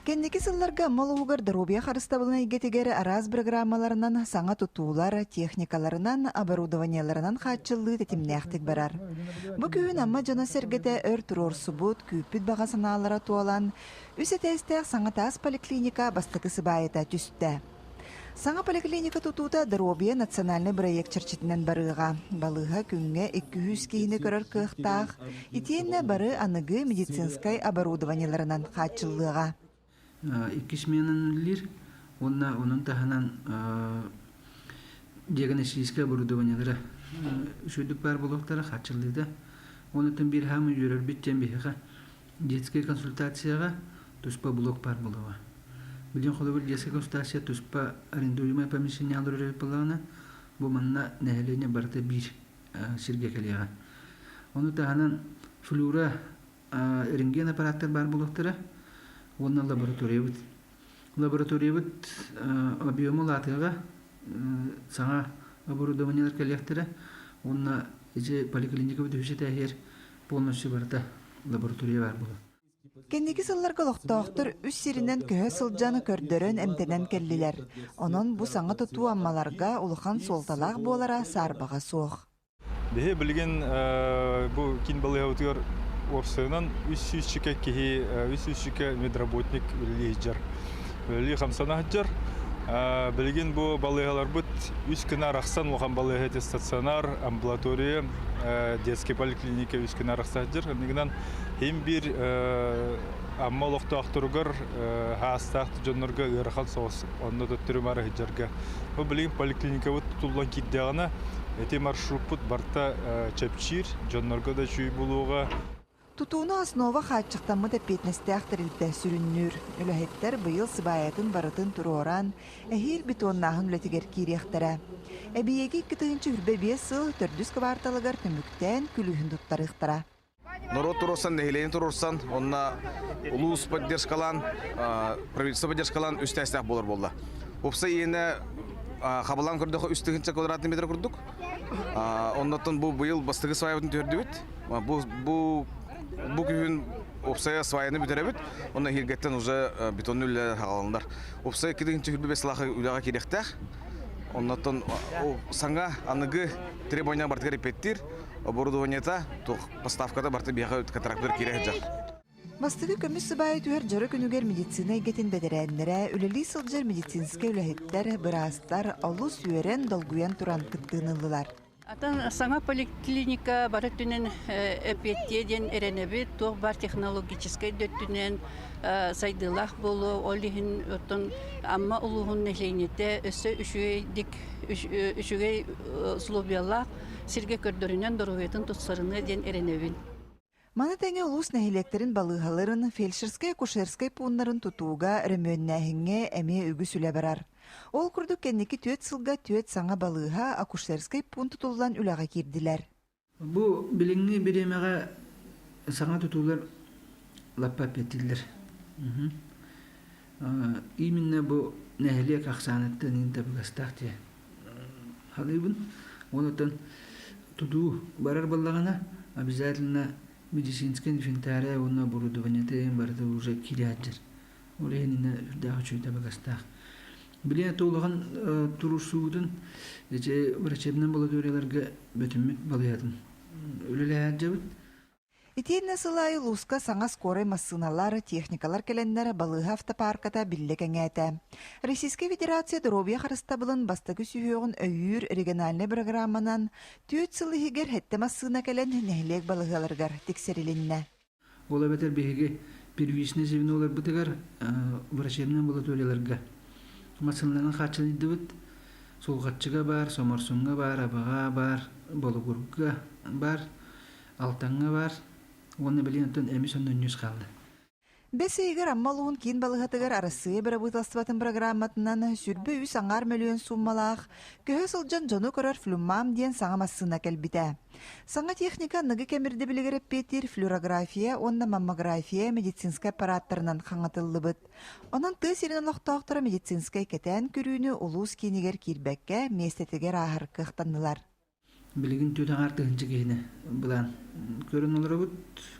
Кенники сылларга малугар дробия харыстабылына игетигер араз программаларынан саңа тутуулар, техникаларынан, оборудованияларынан хатчыллы тетимнәхтик барар. Бу күйін амма жана сергете өр турор субут, күйппит бағасыналара туалан, үсе тәстәк саңа тас поликлиника бастықы сыбайыта түстә. Саңа поликлиника тутута дробия национальный проект чарчитинен барыга. Балыга күнгә 200 кейіні көрір кықтақ, итиенне бары аныгы медицинскай оборудованияларынан хатчыллыға. Iki сменалар, onun tahanan diagnostika оборудованиялары шөйдік бар болуқтары хатчылыда. Онытын bir hamı жүрер биттен бейхіға детский консультацияға туспа блок бар болуға. Білген қолы бір детский консультация туспа арендуемай помещение алыр болуғана, бұл манна нәхелене барда бір сергекелеға. Оны таханан флюра рентген аппараттар бар болуқтары. Онна лаборатория бит. Лаборатория бит объемы латыга саңа оборудованиялар коллекторы. Онна эже поликлиника бит үсетәһер полностью барда лаборатория бар була. Кенники сылларга лохтоохтор үс сиринен көһө сылжаны көрдөрөн эмтенен келлилер. Онон бу саңа тутуу аммаларга улахан солталак болара сарбага суох. Бе билген бу кин балыгытыр Орсынан 300 кихи 300 медработник лежер. Ли хамсана хаджар. Билген бу балыгалар бут 3 кына рахсан оған балыгы стационар, амбулатория, детский поликлиника 3 кына рахсан хаджар. Нигнан hem bir amma loqtaqturgar hastaq jonnarga ырхан соос онда төттүрү мара хаджарга. Бу билген поликлиника бут тулган киддагына эти маршрут бут барта чепчир жоннарга да чүй булуга. Тутууну основа хатчыктамы да петнестеахтырылда сүрүннүр. Өлөһеттер быйыл сыбаятын барытын туроран, эхил бетоннахын үлетигер кириэхтара. Эбиеги 2-нчы үрбе 5 сыл төрдүс кварталыгар төмүктен күлүһүн туттарыхтара. Народ турорсан, нехилени турорсан, онна улус поддержкалан, правительство поддержкалан үстәстәк болар болла. Опса ene хабалан көрдөх 3-нчы квадратный метр көрдүк. Оннотон бу быйыл бастыгы свайбытын төрдүбүт. Бу күн опсая свайны битеребит. Онна хиргеттен уже бетонны үлелер хагаландар. Опсая 2-нчы хүрбе 5 лахы үлага киректәк. Оннотон саңа аныгы требования бартыгы репеттир. Оборудованиета поставкада барты бияга катарактыр кирехжак. Бастыгы көмүс сыбайы түһэр жары күнүгер медицина игетин бедерәннәре, үлели сылжар медицинская үләһеттер, бырастар, алу сүйерен долгуян туран кыттыынылылар. Атын саңа поликлиника бары түнен эпеттеден эренебит, тоқ бар технологической дөттүнен сайдылах болу, олихин оттон амма улуғын нехлейнете өсі үшігей условиялах сирге көрдөрүнен доруветин тутсарыны ден эренебин. Маны тәңе улус нәһилектерин балыгаларын, фельдшерскай-кушерскай пуннарын тутууга рөмөннәһиңе әме үгү сүлә барар. Ол күрдүк кенники 4 сылга 4 саңа балыга акушерскай пункт тутулган үлага кирдилер. Бу билиңни биремеге саңа тутулар лаппа петилдер. Именно бу нәһилек аксанаттан инде бугастакте. Халыбын онотон тутуу барар баллагана обязательно медицинская инвентария онна оборудование тем барда уже киряджер. Олегина дагы чөйдө багастак. Биле толган турушуудун эже врачебный амбулаторияларга бөтүмүт балыядын. Өлеләҗәбит. Итенне сылай луска саңа скорой массыналар, техникалар келеннәре балыга автопарката билле кеңәтә. Российская Федерация дробия харыстабылын бастагы сүйөгөн өйүр региональный программанан 4 сылы хигер хетте массына келен нәһилек балыгаларгар тексерилинне. Ола бетер беге первичный звенолар бутыгар врачебный амбулаторияларга массыналарын хатчылыдыбыт. Солгатчыга бар, соморсунга бар, абага бар, болгурга бар, алтанга бар. Оны билентен эмисоннун ньюс калды. Бесейгер аммалуун кин балыгатыгар арасы бирабытастыбатын программатынан сүрбө 3 миллион суммалах көһө сылжан жону көрөр флюмам диен саңа массына келбите. Саңа техника ныгы кемирде билигереп петир флюорография, онна маммография медицинская аппараттарынан хаңатыллыбыт. Онан тысирин лохтоохтора медицинская кетен күрүүнү улус кинигер кирбекке местетигер ахыр кыхтаннылар. Билигин төтөн артыгынчы кейіне бұлан көрін олары бұд,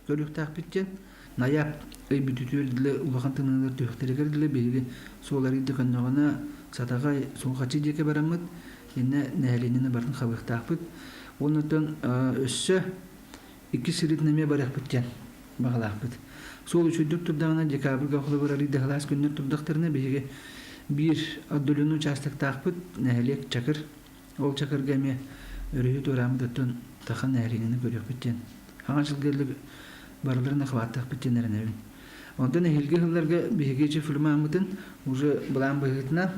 көрік тақпеттен наяп ый бүтүтүр диле улахан тынылар төхтерегер диле биги солары диканнагана сатагай сулгачы деке барамыт инне нәлинене барын хабыктапыт онутон өссө iki сиритнеме барахпыттен багалахпыт сол үчүдүк турдагына декабрга холобурары дехлас күннөр турдактарына биги bir adolunu участоктакпыт нәлек чакыр ол чакыргаме өрүт орамдытын тахан нәлинене көрөкпүттен аңашыл герлик барларына хваттак биттенеринебин онтон эхилге хылларга бигече филмамытын уже булан быгытына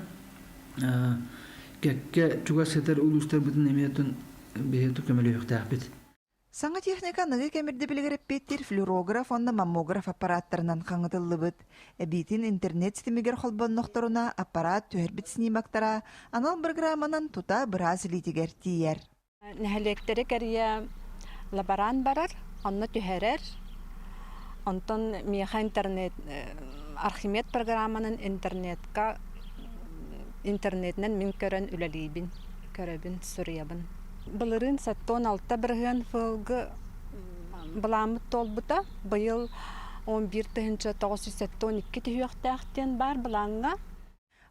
кекке чугасетер улустар бутун эметин бигету көмөлөктакпыт. Саңа техника нығы кемірді білгереппеттер флюорограф, онна маммограф аппараттарынан қаңытылы бұд. Әбейтін интернет сетімегер қолбанноқтарына аппарат түйербіт снимактара, анал программанан тута біраз литигер тиер. Нәхелектері кәрия лаборан барар, онна түйерер. Онтон меха интернет, Архимед программанын интернетнен мен көрін үләлейбін, көрәбін, сүриябін. Былырын саттон алта бірген фылғы бұламыт толбыта. Бұйыл 11-912 түйіқтәқтен бар бұланға.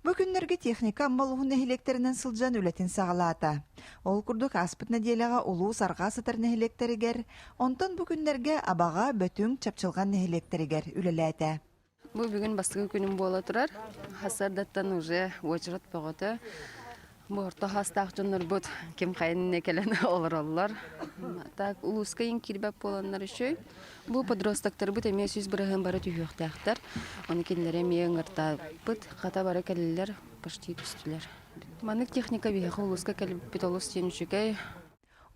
Бұл күннерге техника аммалуғын нәхелектерінен сылжан үлетін сағалата. Ол күрдік аспыт нәделяға ұлу сарға сытыр нәхелектерігер, онтан бұл күннерге абаға бөтің чапчылған нәхелектерігер үлеләті. Бұл бүгін бастығы күнім бола тұрар. Хасардаттан уже очырат бағыты. Бұғырта хастақ жонлар бұд кем қайынне келен олар. Так, улуска ең кирбәп боланлар үшөй. Бұл подростактар бұд әме сөз бірігін бары түйіқтақтар. Оны кендері мең ұрта бұд, қата бары кәлілер, пашти түстілер. Манык техника бейхі улуска кәліп бұд олыс тен үшікәй.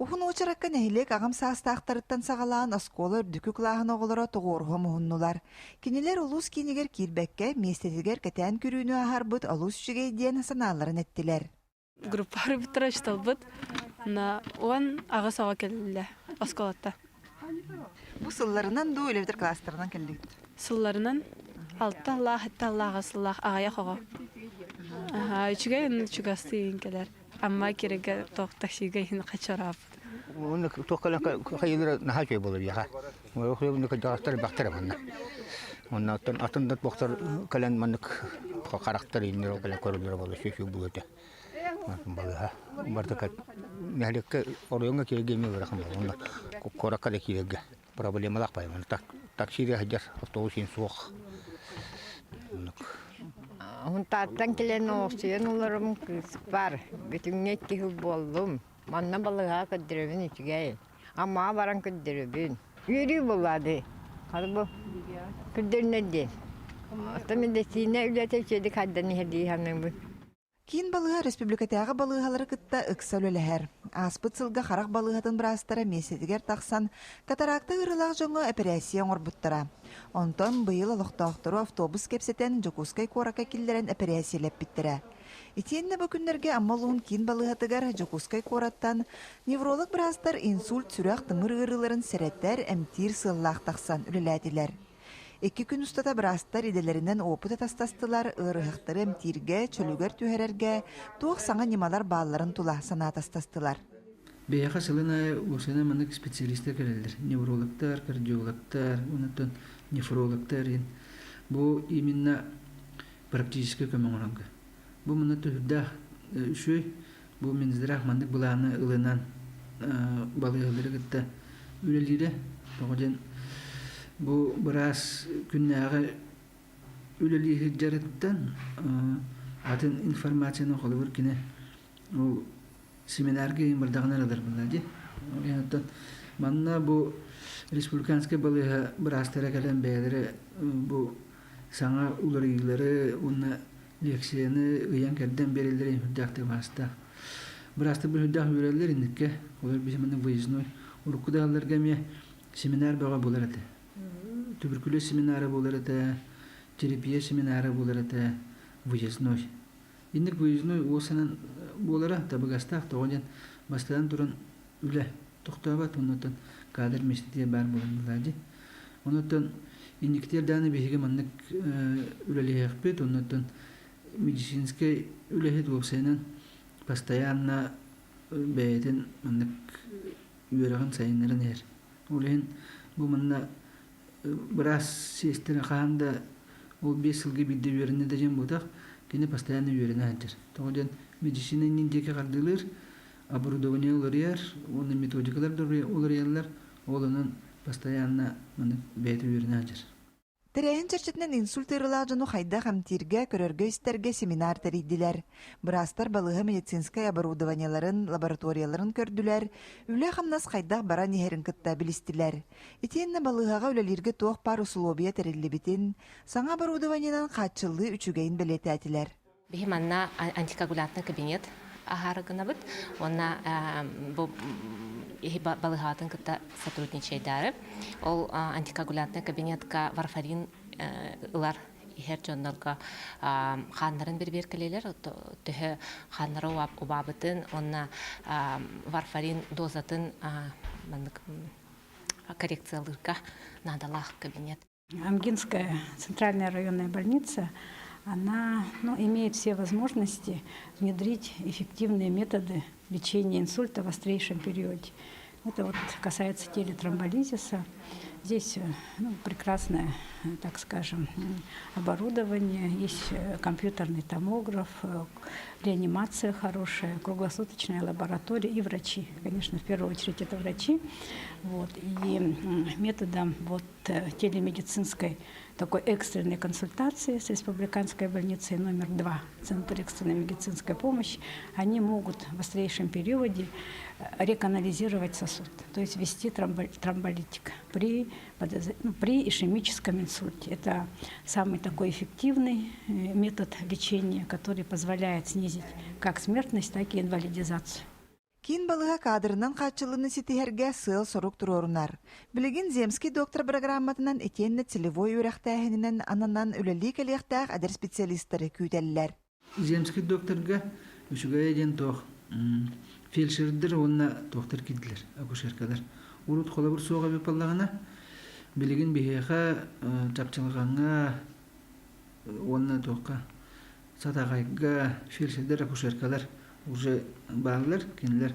Ухун очаракка нәхилек ағам састақтарыттан сағалаан осколы үрдікі құлағын оғылыра тұғырғы мұхыннулар. Кенелер улус кенегер кирбәкке, местетігер кәтән күрүүнү ахар бұд олус үшігей ден саналарын әттілер. Группары бітірі шталбыт, он аға саға келілі осколатта. Бұл сылларынан ду өлевдер класстарынан келдік? Сылларынан алты Аллах, әтті Аллаға сыллақ ағая қоға. Үчіге үчігасты ең келер. Амма кереге тоқтақшиге ең қачарап. Оны тоққалан қайылыр наға жой болыр яға. Оны қайдағастар бақтар манна. Оны атындат боқтар кәлен маннық қарақтар енер кәлен көрілер болыр, шешу бұлыды. Бардыка нәлекке оройонга кирегеме барахам онда коракка да киреге проблемалак байман таксире хаҗар автобусын суох он таттан келен осыен уларым бар бүтүнгө тиһи болдум манна балыга кыдырыбын ичиге амма баран кыдырыбын үйрү булады калбы кыдырнеде атамедесине үлете чеди кадданы хеди ханын. Кин балыға республикатяға балығалары кытта ықсал өләхәр. Аспыт сылға қарақ балығатын бірастара месетігер тақсан, катаракты ұрылақ жоңы операция орбуттара. Онтон бұйыл алықтақтыру автобус кепсетен Жокускай қорақа келдерін операциялеп біттірі. Итенне бұл күндерге аммалуын кин балығатығар Жокускай қораттан невролог бірастар инсульт сүрәқ тымыр ұрыларын сәреттер әмтир сыллақ тақсан үліләділер. 2 күн ұстата бірастар иделерінен опыт атастастылар, ұрығықтары әмтирге, чөлігер түйерерге, туық саңа немалар балларын тула санатастастылар. Бейақа сылына осына манық специалистер кәрелдер. Неврологтар, кардиологтар, онытын нефрологтар. Бұл именно практически көмің оранғы. Бұл мұны түрдақ үшөй, бұл меніздірақ мандық бұлағына ылынан балығылары күтті үлелері. Бұл біраз күннәға үлелері жарыттан атын информацияны қолы бір кені семинарға емірдағынан алар бұлады. Манна бұл республиканская балыға бірастара кәлен бәлері бұл саңа ұлырығылары, оны лекцияны ұян кәрден берелері хүддақты баста. Бірасты бір хүддақ өрелер ендікке, олар бізімінің выездной ұрыққыдағыларға ме семинар баға болар әді. Туберкулез семинары болар әді, терапия семинары болар әді, выездной. Ендік выездной осынан болара табығастақ тоғын бастадан тұрын үлі тоқтабат, онытын кадр местеде бар болын бұлады. Онытын ендіктер даны бейге маннық үлілі әқпет, онытын медицинскай үліхет олсайынан постоянно бәйетін маннық үйеріған сайынларын әр. Олайын бұл манна Біраз сестері қағанда ол 5 жылғы білді өріне де жем болдақ, кені постоянно өріне әдір. Тоғыден медицина нендеке қардылыр, оборудование олар ер, оны методикалар олар ерлер, олының постоянно бәйті өріне әдір. Тәрәйін чәрчетінен инсульт ырылақ жону қайда қамтирге, көрерге істерге семинар тәрейділер. Бірастар балығы медицинскай оборудованияларын, лабораторияларын көрділер, үлі қамнас қайдақ бара нехерін кытта білістілер. Етенні балығаға үлелерге тоқ пар условия тәрелі бітін, саңа оборудованиялан қатшылы үчігейін білеті әтілер. Бихим анна антикоагулянтный кабинет агарыгына бит, онна балыгатын кытта сотрудничайдары. Ол антикоагулянтный кабинетка варфарин ылар ихер жоннорга ханнарын бер-беркелелер, төһө ханнары убабытын, онна варфарин дозатын коррекциялырга надалах кабинет. Амгинская центральная районная больница, она имеет все возможности внедрить эффективные методы лечения инсульта в острейшем периоде. Это вот касается телетромболизиса. Здесь прекрасное, так скажем, оборудование, есть компьютерный томограф, реанимация хорошая, круглосуточная лаборатория и врачи. Конечно, в первую очередь это врачи. Вот. И методом телемедицинской такой экстренной консультации с республиканской больницей номер 2, Центр экстренной медицинской помощи, они могут в острейшем периоде реканализировать сосуд, то есть ввести тромболитик при ишемическом инсульте. Это самый такой эффективный метод лечения, который позволяет снизить как смертность, так и инвалидизацию. Кин балыга кадрынан катчылыны ситиһерге сыл сорук турорунар. Билигин земский доктор программатынан этенне целевой үрәхтәһинен ананан үләли кәлехтәх адер специалисттары күтәлләр. Земский докторга үшүгә ден тох фельдшердер онна доктор кидлер, акушеркалар. Урут кола бер суга беп аллагына билигин бихеха тапчылганга онна тохка сатагайга фельдшердер акушеркалар уже баллар кинлер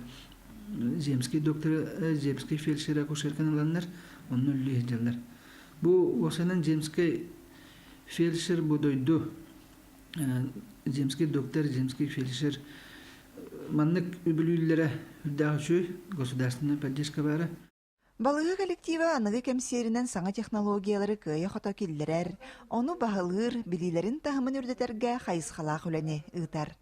земский доктор земский фельдшер акушеркалар онны леhdерлер. Бу осанан земский фельдшер будойду земский доктор земский фельдшер маннык үбүлүлләре үдәгү государственная поддержка бара. Балыгы коллектива аныгы кемсеринен саңа технологиялары кыя хото киллерер, ону баһалыр, билилерин тахымын үрдетергә хайысхалак үләне ыытар.